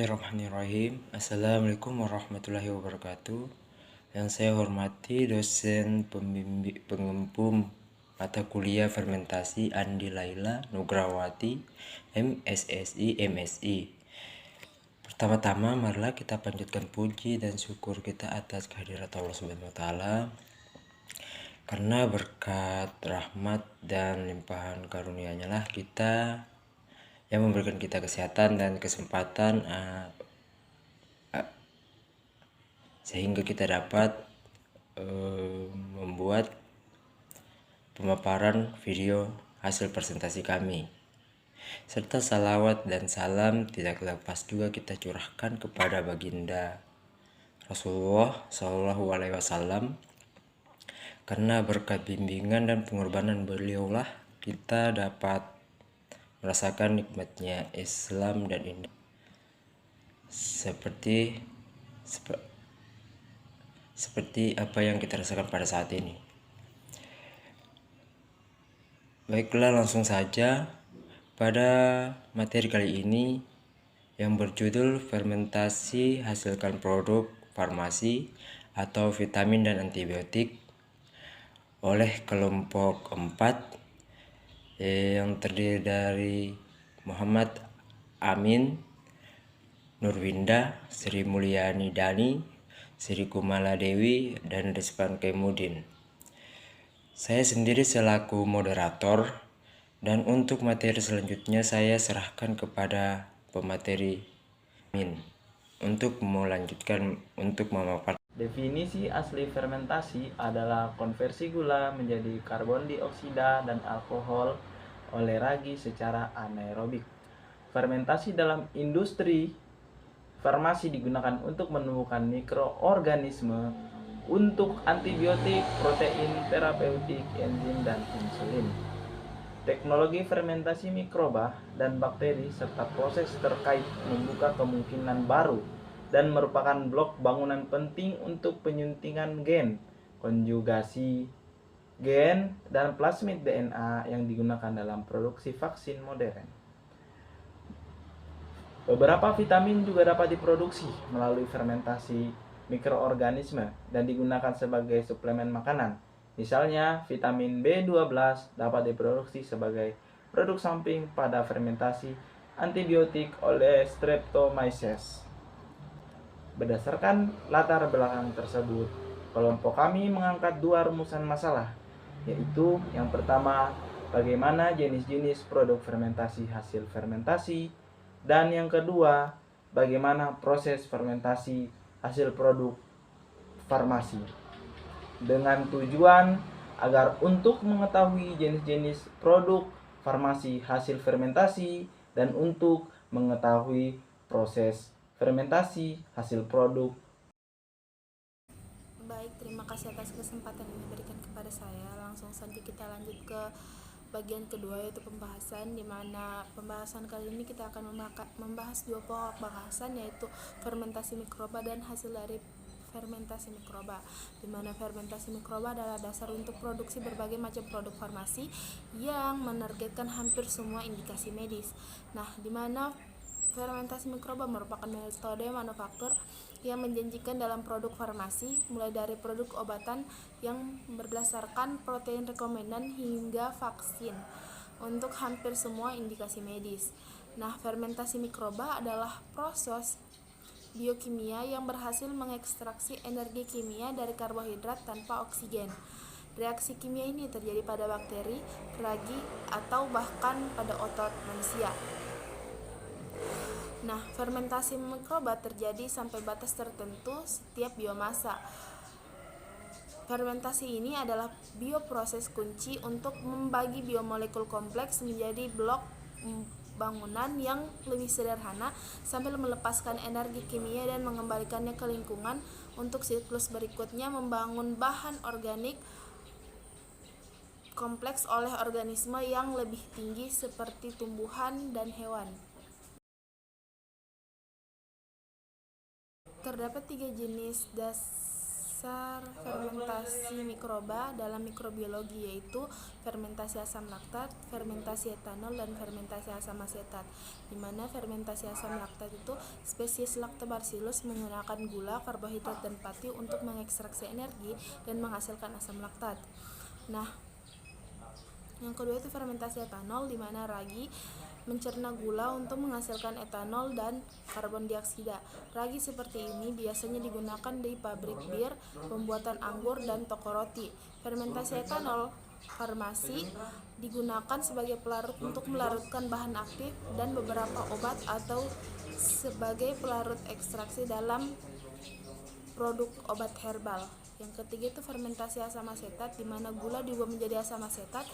Bismillahirrahmanirrahim. Assalamualaikum warahmatullahi wabarakatuh. Yang saya hormati dosen pengempu mata kuliah fermentasi Andi Laila Nugrawati, MSSI, MSI. Pertama-tama marilah kita panjatkan puji dan syukur kita atas kehadirat Allah Subhanahu wa taala. Karena berkat rahmat dan limpahan karunia-Nya lah kita yang memberikan kita kesehatan dan kesempatan sehingga kita dapat membuat pemaparan video hasil presentasi kami, serta salawat dan salam tidak lepas juga kita curahkan kepada baginda Rasulullah Shallallahu Alaihi Wasallam, karena berkat bimbingan dan pengorbanan beliaulah kita dapat merasakan nikmatnya Islam dan ini seperti apa yang kita rasakan pada saat ini. Baiklah, langsung saja pada materi kali ini yang berjudul fermentasi hasilkan produk farmasi atau vitamin dan antibiotik oleh kelompok 4 yang terdiri dari Muhammad Amin, Nurwinda, Sri Mulyani Dani, Sri Kumala Dewi, dan Rizwan Kemudin. Saya sendiri selaku moderator, dan untuk materi selanjutnya saya serahkan kepada pemateri Amin untuk melanjutkan untuk memaparkan. Definisi asli fermentasi adalah konversi gula menjadi karbon dioksida dan alkohol oleh ragi secara anaerobik. Fermentasi dalam industri farmasi digunakan untuk menumbuhkan mikroorganisme untuk antibiotik, protein, terapeutik, enzim, dan insulin. Teknologi fermentasi mikroba dan bakteri serta proses terkait membuka kemungkinan baru dan merupakan blok bangunan penting untuk penyuntingan gen, konjugasi gen, dan plasmid DNA yang digunakan dalam produksi vaksin modern. Beberapa vitamin juga dapat diproduksi melalui fermentasi mikroorganisme dan digunakan sebagai suplemen makanan. Misalnya, vitamin B12 dapat diproduksi sebagai produk samping pada fermentasi antibiotik oleh Streptomyces. Berdasarkan latar belakang tersebut, kelompok kami mengangkat 2 rumusan masalah, yaitu yang pertama, bagaimana jenis-jenis produk fermentasi hasil fermentasi, dan yang kedua, bagaimana proses fermentasi hasil produk farmasi, dengan tujuan agar untuk mengetahui jenis-jenis produk farmasi hasil fermentasi dan untuk mengetahui proses fermentasi hasil produk. Baik, terima kasih atas kesempatan yang diberikan kepada saya. Langsung saja kita lanjut ke bagian kedua, yaitu pembahasan, di mana pembahasan kali ini kita akan membahas 2 pokok bahasan, yaitu fermentasi mikroba dan hasil dari fermentasi mikroba, di mana fermentasi mikroba adalah dasar untuk produksi berbagai macam produk farmasi yang menargetkan hampir semua indikasi medis. Nah, di mana fermentasi mikroba merupakan metode manufaktur yang menjanjikan dalam produk farmasi, mulai dari produk obatan yang berdasarkan protein rekomendan hingga vaksin untuk hampir semua indikasi medis. Nah, fermentasi mikroba adalah proses biokimia yang berhasil mengekstraksi energi kimia dari karbohidrat tanpa oksigen. Reaksi kimia ini terjadi pada bakteri, ragi, atau bahkan pada otot manusia. Nah, fermentasi mikroba terjadi sampai batas tertentu setiap biomasa. Fermentasi ini adalah bioproses kunci untuk membagi biomolekul kompleks menjadi blok bangunan yang lebih sederhana sambil melepaskan energi kimia dan mengembalikannya ke lingkungan untuk siklus berikutnya membangun bahan organik kompleks oleh organisme yang lebih tinggi seperti tumbuhan dan hewan. Terdapat 3 jenis dasar fermentasi mikroba dalam mikrobiologi, yaitu fermentasi asam laktat, fermentasi etanol, dan fermentasi asam asetat. Di mana fermentasi asam laktat itu spesies Lactobacillus menggunakan gula, karbohidrat, dan pati untuk mengekstraksi energi dan menghasilkan asam laktat. Nah, yang kedua itu fermentasi etanol, di mana ragi mencerna gula untuk menghasilkan etanol dan karbon dioksida. Ragi seperti ini biasanya digunakan di pabrik bir, pembuatan anggur, dan toko roti. Fermentasi etanol farmasi digunakan sebagai pelarut untuk melarutkan bahan aktif dan beberapa obat atau sebagai pelarut ekstraksi dalam produk obat herbal. Yang ketiga itu fermentasi asam asetat, di mana gula diubah menjadi asam asetat,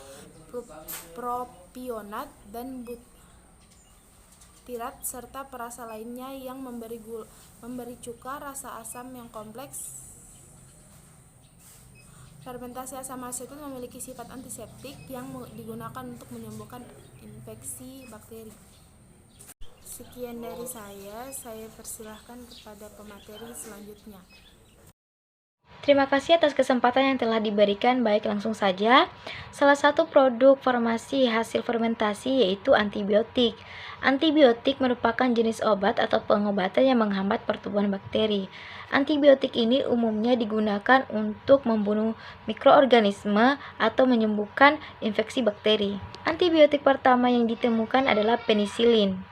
propionat, dan butirat serta perasa lainnya yang memberi cuka rasa asam yang kompleks. Fermentasi asam asetat memiliki sifat antiseptik yang digunakan untuk menyembuhkan infeksi bakteri. Sekian dari saya persilahkan kepada pemateri selanjutnya. Terima kasih atas kesempatan yang telah diberikan. Baik, langsung saja. Salah satu produk farmasi hasil fermentasi yaitu antibiotik. Antibiotik merupakan jenis obat atau pengobatan yang menghambat pertumbuhan bakteri. Antibiotik ini umumnya digunakan untuk membunuh mikroorganisme atau menyembuhkan infeksi bakteri. Antibiotik pertama yang ditemukan adalah penisilin.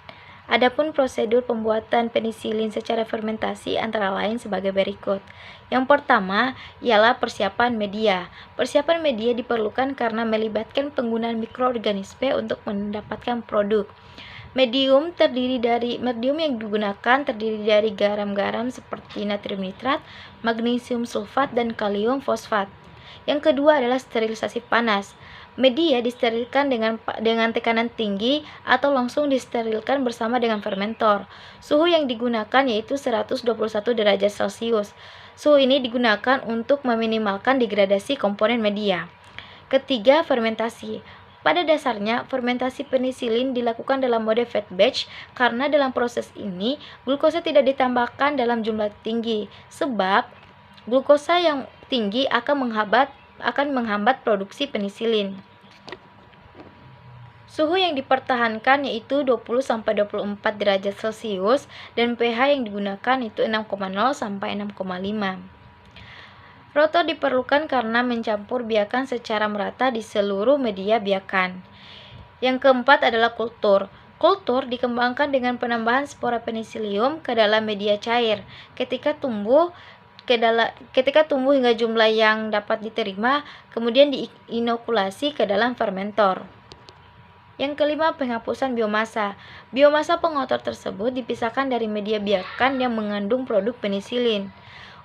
Adapun prosedur pembuatan penisilin secara fermentasi antara lain sebagai berikut. Yang pertama ialah persiapan media. Persiapan media diperlukan karena melibatkan penggunaan mikroorganisme untuk mendapatkan produk. Medium yang digunakan terdiri dari garam-garam seperti natrium nitrat, magnesium sulfat, dan kalium fosfat. Yang kedua adalah sterilisasi panas. Media disterilkan dengan tekanan tinggi atau langsung disterilkan bersama dengan fermentor. Suhu yang digunakan yaitu 121 derajat Celcius. Suhu ini digunakan untuk meminimalkan degradasi komponen media. Ketiga, fermentasi. Pada dasarnya, fermentasi penisilin dilakukan dalam mode fed batch karena dalam proses ini glukosa tidak ditambahkan dalam jumlah tinggi, sebab glukosa yang tinggi akan menghambat produksi penisilin. Suhu yang dipertahankan yaitu 20-24 derajat Celcius dan pH yang digunakan itu 6,0 sampai 6,5. Rotor diperlukan karena mencampur biakan secara merata di seluruh media biakan. Yang keempat adalah kultur. Kultur dikembangkan dengan penambahan spora penicillium ke dalam media cair. Ketika tumbuh hingga jumlah yang dapat diterima, kemudian diinokulasi ke dalam fermentor. Yang kelima, penghapusan biomasa. Biomasa pengotor tersebut dipisahkan dari media biakan yang mengandung produk penisilin.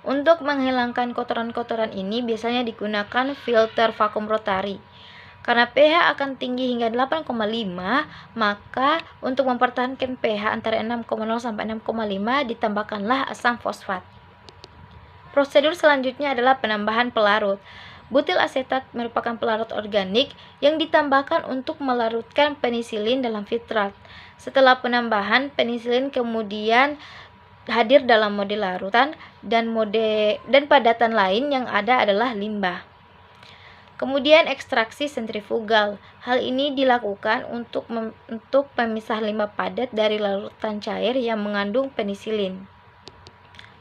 Untuk menghilangkan kotoran-kotoran ini biasanya digunakan filter vakum rotari. Karena pH akan tinggi hingga 8,5, maka untuk mempertahankan pH antara 6,0 sampai 6,5 ditambahkanlah asam fosfat. Prosedur selanjutnya adalah penambahan pelarut. Butil asetat merupakan pelarut organik yang ditambahkan untuk melarutkan penisilin dalam filtrat. Setelah penambahan, penisilin kemudian hadir dalam mode larutan dan padatan lain yang ada adalah limbah. Kemudian ekstraksi sentrifugal. Hal ini dilakukan untuk memisah limbah padat dari larutan cair yang mengandung penisilin.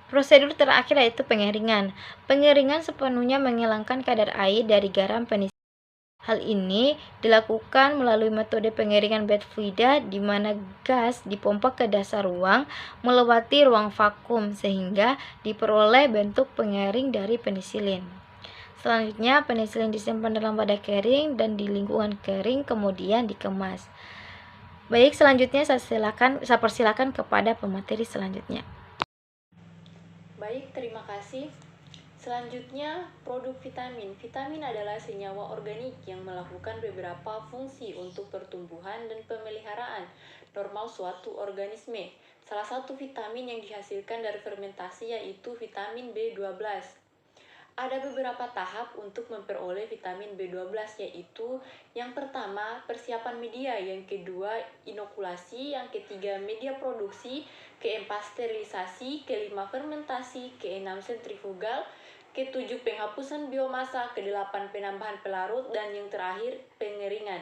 Prosedur terakhir yaitu pengeringan. Pengeringan sepenuhnya menghilangkan kadar air dari garam penisilin. Hal ini dilakukan melalui metode pengeringan bed fluida di mana gas dipompa ke dasar ruang melewati ruang vakum sehingga diperoleh bentuk pengering dari penisilin. Selanjutnya, penisilin disimpan dalam wadah kering dan di lingkungan kering kemudian dikemas. Baik, selanjutnya saya persilakan kepada pemateri selanjutnya. Baik, terima kasih. Selanjutnya, produk vitamin. Vitamin adalah senyawa organik yang melakukan beberapa fungsi untuk pertumbuhan dan pemeliharaan normal suatu organisme. Salah satu vitamin yang dihasilkan dari fermentasi yaitu vitamin B12. Ada beberapa tahap untuk memperoleh vitamin B12 yaitu yang pertama persiapan media, yang kedua inokulasi, yang ketiga media produksi, keempat sterilisasi, kelima fermentasi, keenam sentrifugal, ke-7 penghapusan biomasa, ke-8 penambahan pelarut, dan yang terakhir pengeringan.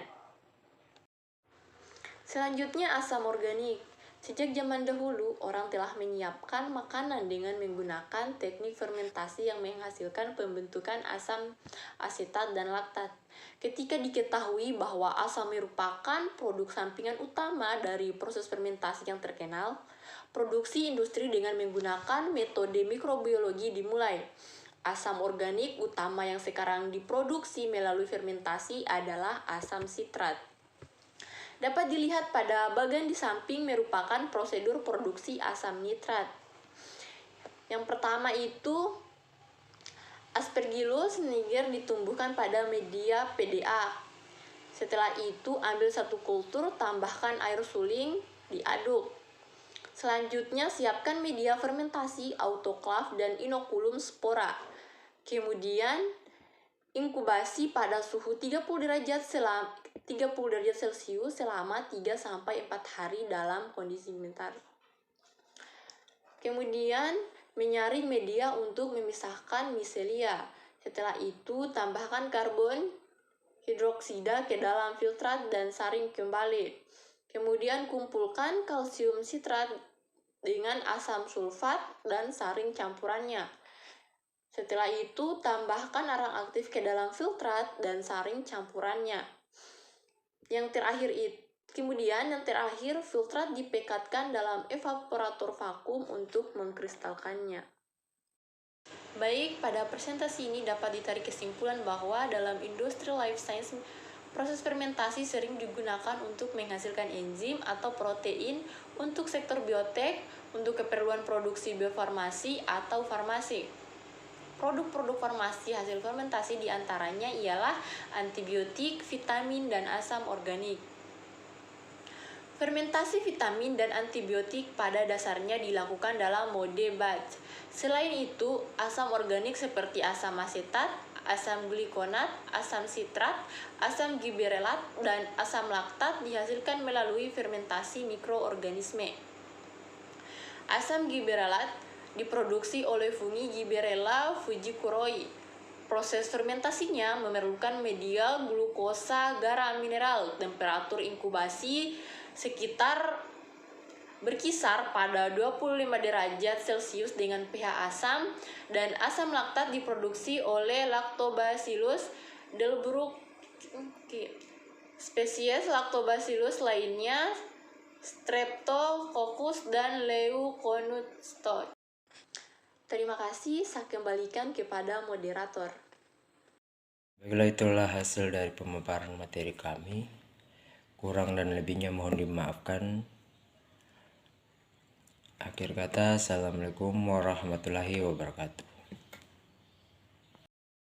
Selanjutnya asam organik. Sejak zaman dahulu, orang telah menyiapkan makanan dengan menggunakan teknik fermentasi yang menghasilkan pembentukan asam asetat dan laktat. Ketika diketahui bahwa asam merupakan produk sampingan utama dari proses fermentasi yang terkenal, produksi industri dengan menggunakan metode mikrobiologi dimulai. Asam organik utama yang sekarang diproduksi melalui fermentasi adalah asam sitrat. Dapat dilihat pada bagian di samping merupakan prosedur produksi asam nitrat. Yang pertama itu Aspergillus niger ditumbuhkan pada media PDA. Setelah itu ambil satu kultur, tambahkan air suling, diaduk. Selanjutnya siapkan media fermentasi, autoklav, dan inokulum spora. Kemudian inkubasi pada suhu 30 derajat Celcius selama 3-4 hari dalam kondisi sebentar. Kemudian menyaring media untuk memisahkan miselia. Setelah itu tambahkan karbon hidroksida ke dalam filtrat dan saring kembali. Kemudian kumpulkan kalsium sitrat dengan asam sulfat dan saring campurannya. Setelah itu, tambahkan arang aktif ke dalam filtrat dan saring campurannya. Yang terakhir, filtrat dipekatkan dalam evaporator vakum untuk mengkristalkannya. Baik, pada presentasi ini dapat ditarik kesimpulan bahwa dalam industri life science, proses fermentasi sering digunakan untuk menghasilkan enzim atau protein untuk sektor biotek, untuk keperluan produksi biofarmasi atau farmasi. Produk-produk farmasi hasil fermentasi diantaranya ialah antibiotik, vitamin, dan asam organik. Fermentasi vitamin dan antibiotik pada dasarnya dilakukan dalam mode batch. Selain itu, asam organik seperti asam asetat, asam glikonat, asam sitrat, asam giberelat, dan asam laktat dihasilkan melalui fermentasi mikroorganisme. Asam giberelat diproduksi oleh fungi Gibberella fujikuroi. Proses fermentasinya memerlukan media glukosa garam mineral. Temperatur inkubasi berkisar pada 25 derajat Celcius dengan pH asam, dan asam laktat diproduksi oleh Lactobacillus delbrueckii. Spesies Lactobacillus lainnya Streptococcus dan Leuconostoc. Terima kasih, saya kembalikan kepada moderator. Baiklah, itulah hasil dari pemaparan materi kami. Kurang dan lebihnya mohon dimaafkan. Akhir kata, Assalamualaikum warahmatullahi wabarakatuh.